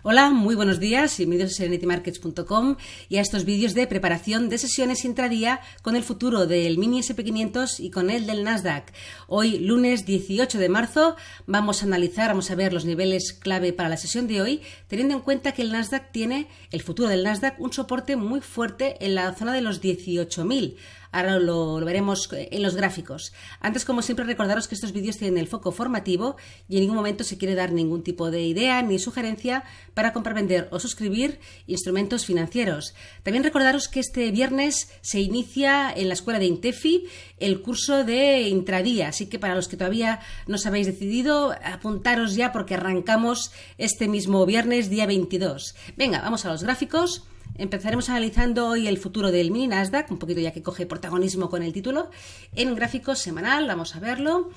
Hola, muy buenos días, bienvenidos a serenitymarkets.com y a estos vídeos de preparación de sesiones intradía con el futuro del mini SP500 y con el del Nasdaq. Hoy, lunes 18 de marzo, vamos a ver los niveles clave para la sesión de hoy, teniendo en cuenta que el Nasdaq tiene, el futuro del Nasdaq, un soporte muy fuerte en la zona de los 18.000. Ahora lo veremos en los gráficos. Antes, como siempre, recordaros que estos vídeos tienen el foco formativo y en ningún momento se quiere dar ningún tipo de idea ni sugerencia para comprar, vender o suscribir instrumentos financieros. También recordaros que este viernes se inicia en la escuela de Intefi el curso de intradía, así que para los que todavía no os habéis decidido, apuntaros ya porque arrancamos este mismo viernes, día 22. Venga, vamos a los gráficos. Empezaremos analizando hoy el futuro del mini Nasdaq, un poquito ya que coge protagonismo con el título. En gráfico semanal, vamos a verlo.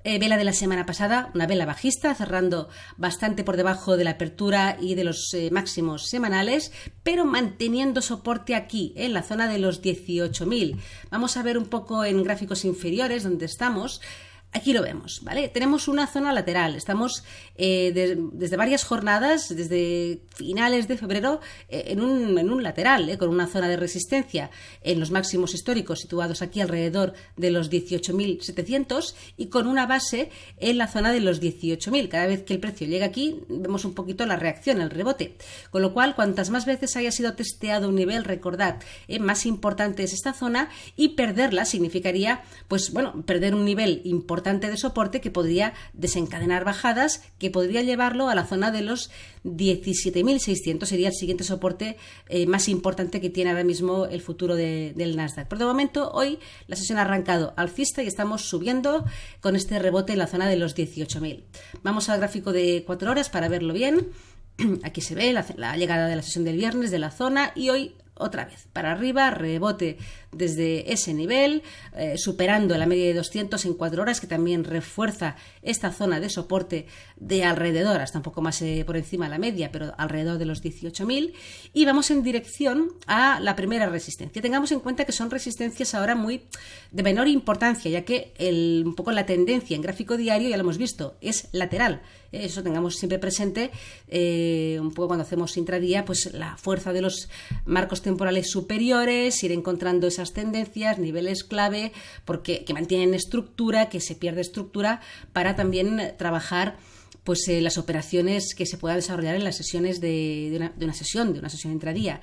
Vela de la semana pasada, una vela bajista, cerrando bastante por debajo de la apertura y de los máximos semanales, pero manteniendo soporte aquí, en la zona de los 18.000. Vamos a ver un poco en gráficos inferiores donde estamos. Aquí lo vemos, ¿vale? Tenemos una zona lateral, estamos desde varias jornadas, desde finales de febrero, en un lateral, con una zona de resistencia en los máximos históricos situados aquí alrededor de los 18.700 y con una base en la zona de los 18.000. Cada vez que el precio llega aquí, vemos un poquito la reacción, el rebote. Con lo cual, cuantas más veces haya sido testeado un nivel, recordad, más importante es esta zona y perderla significaría, pues bueno, perder un nivel importante de soporte que podría desencadenar bajadas, que podría llevarlo a la zona de los 17.600, sería el siguiente soporte más importante que tiene ahora mismo el futuro del Nasdaq. Por de momento, hoy la sesión ha arrancado alcista y estamos subiendo con este rebote en la zona de los 18.000. Vamos al gráfico de 4 horas para verlo bien. Aquí se ve la llegada de la sesión del viernes de la zona y hoy otra vez para arriba, rebote desde ese nivel, superando la media de 200 en 4 horas, que también refuerza esta zona de soporte de alrededor, hasta un poco más por encima de la media, pero alrededor de los 18.000, y vamos en dirección a la primera resistencia. Tengamos en cuenta que son resistencias ahora de menor importancia, ya que un poco la tendencia en gráfico diario, ya lo hemos visto, es lateral. Eso tengamos siempre presente, un poco cuando hacemos intradía, pues la fuerza de los marcos temporales superiores, ir encontrando esas tendencias, niveles clave, que mantienen estructura, que se pierde estructura, para también trabajar pues las operaciones que se puedan desarrollar en las sesiones de una sesión intradía.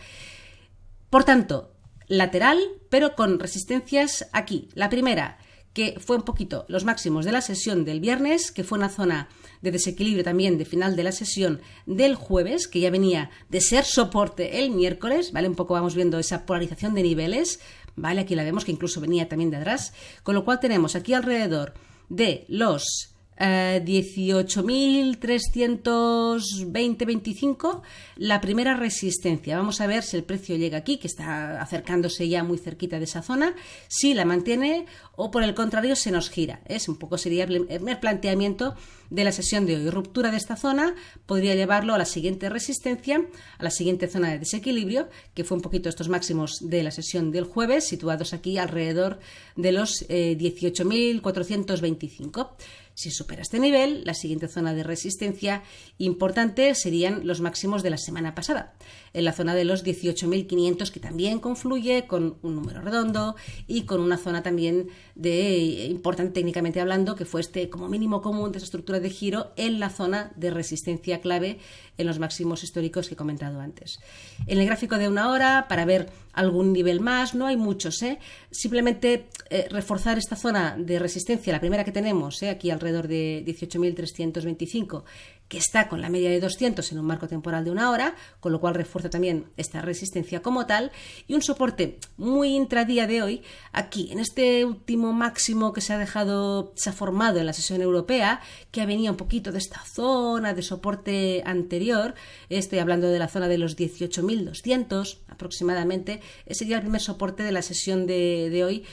Por tanto, lateral, pero con resistencias aquí. La primera, que fue un poquito los máximos de la sesión del viernes, que fue una zona de desequilibrio también de final de la sesión del jueves, que ya venía de ser soporte el miércoles, ¿vale? Un poco vamos viendo esa polarización de niveles, ¿vale? Aquí la vemos que incluso venía también de atrás, con lo cual tenemos aquí alrededor de los 18.320-25 la primera resistencia. Vamos a ver si el precio llega aquí, que está acercándose ya muy cerquita de esa zona, si la mantiene o por el contrario se nos gira. Un poco sería el primer planteamiento de la sesión de hoy. Ruptura de esta zona podría llevarlo a la siguiente resistencia, a la siguiente zona de desequilibrio, que fue un poquito estos máximos de la sesión del jueves, situados aquí alrededor de los 18.425. Si supera este nivel, la siguiente zona de resistencia importante serían los máximos de la semana pasada, en la zona de los 18.500, que también confluye con un número redondo y con una zona también importante técnicamente hablando, que fue como mínimo común de esa estructura de giro en la zona de resistencia clave en los máximos históricos que he comentado antes. En el gráfico de una hora, para ver algún nivel más, no hay muchos, simplemente reforzar esta zona de resistencia, la primera que tenemos, aquí alrededor de 18.325, que está con la media de 200 en un marco temporal de una hora, con lo cual refuerza también esta resistencia como tal, y un soporte muy intradía de hoy, aquí, en este último máximo que se ha formado en la sesión europea, que ha venido un poquito de esta zona de soporte anterior. Estoy hablando de la zona de los 18.200 aproximadamente. Ese sería el primer soporte de la sesión de hoy,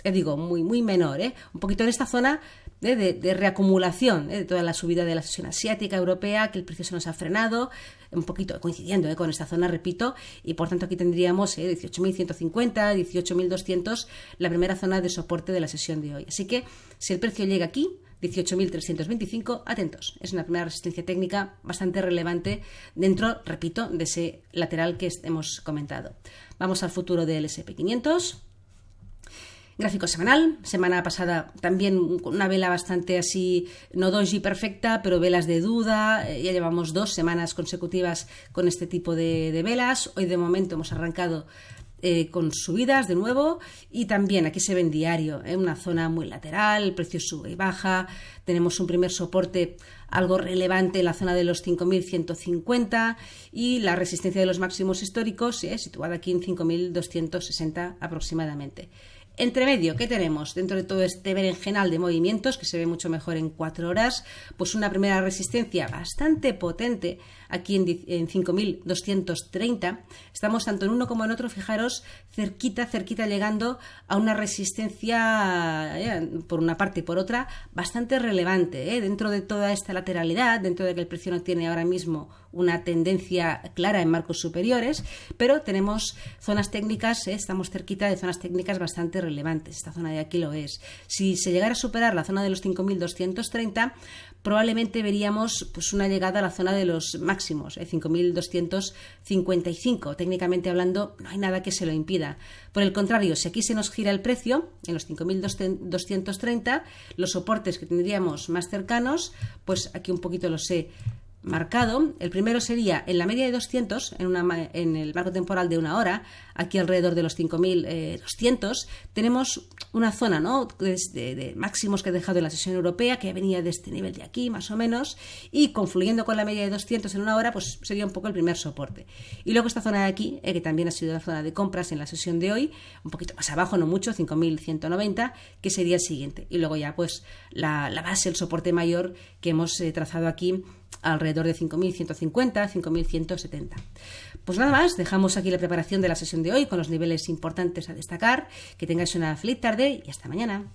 digo, muy menor, un poquito en esta zona, de reacumulación de toda la subida de la sesión asiática, europea, que el precio se nos ha frenado, un poquito coincidiendo con esta zona, repito, y por tanto aquí tendríamos 18.150, 18.200, la primera zona de soporte de la sesión de hoy. Así que si el precio llega aquí, 18.325, atentos. Es una primera resistencia técnica bastante relevante dentro, repito, de ese lateral que hemos comentado. Vamos al futuro del S&P 500. Gráfico semanal, semana pasada también con una vela bastante así, no doji perfecta, pero velas de duda. Ya llevamos 2 semanas consecutivas con este tipo de velas. Hoy de momento hemos arrancado con subidas de nuevo, y también aquí se ve en diario, una zona muy lateral, el precio sube y baja. Tenemos un primer soporte algo relevante en la zona de los 5.150 y la resistencia de los máximos históricos situada aquí en 5.260 aproximadamente. Entre medio, ¿qué tenemos? Dentro de todo este berenjenal de movimientos, que se ve mucho mejor en 4 horas, pues una primera resistencia bastante potente aquí en 5.230. Estamos tanto en uno como en otro, fijaros, cerquita, llegando a una resistencia, por una parte y por otra, bastante relevante, dentro de toda esta lateralidad, dentro de que el precio no tiene ahora mismo una tendencia clara en marcos superiores, pero tenemos zonas técnicas, estamos cerquita de zonas técnicas bastante relevantes. Esta zona de aquí lo es. Si se llegara a superar la zona de los 5.230, probablemente veríamos pues una llegada a la zona de los máximos, 5.255. Técnicamente hablando, no hay nada que se lo impida. Por el contrario, si aquí se nos gira el precio, en los 5.230, los soportes que tendríamos más cercanos, pues aquí un poquito los he marcado. El primero sería en la media de 200, en el marco temporal de 1 hora, aquí alrededor de los 5.200, tenemos una zona, ¿no?, de máximos que he dejado en la sesión europea, que venía de este nivel de aquí, más o menos, y confluyendo con la media de 200 en 1 hora, pues sería un poco el primer soporte. Y luego esta zona de aquí, que también ha sido la zona de compras en la sesión de hoy, un poquito más abajo, no mucho, 5.190, que sería el siguiente. Y luego ya, pues, la base, el soporte mayor que hemos trazado aquí, alrededor de 5.150, 5.170. Pues nada más, dejamos aquí la preparación de la sesión de hoy con los niveles importantes a destacar. Que tengáis una feliz tarde y hasta mañana.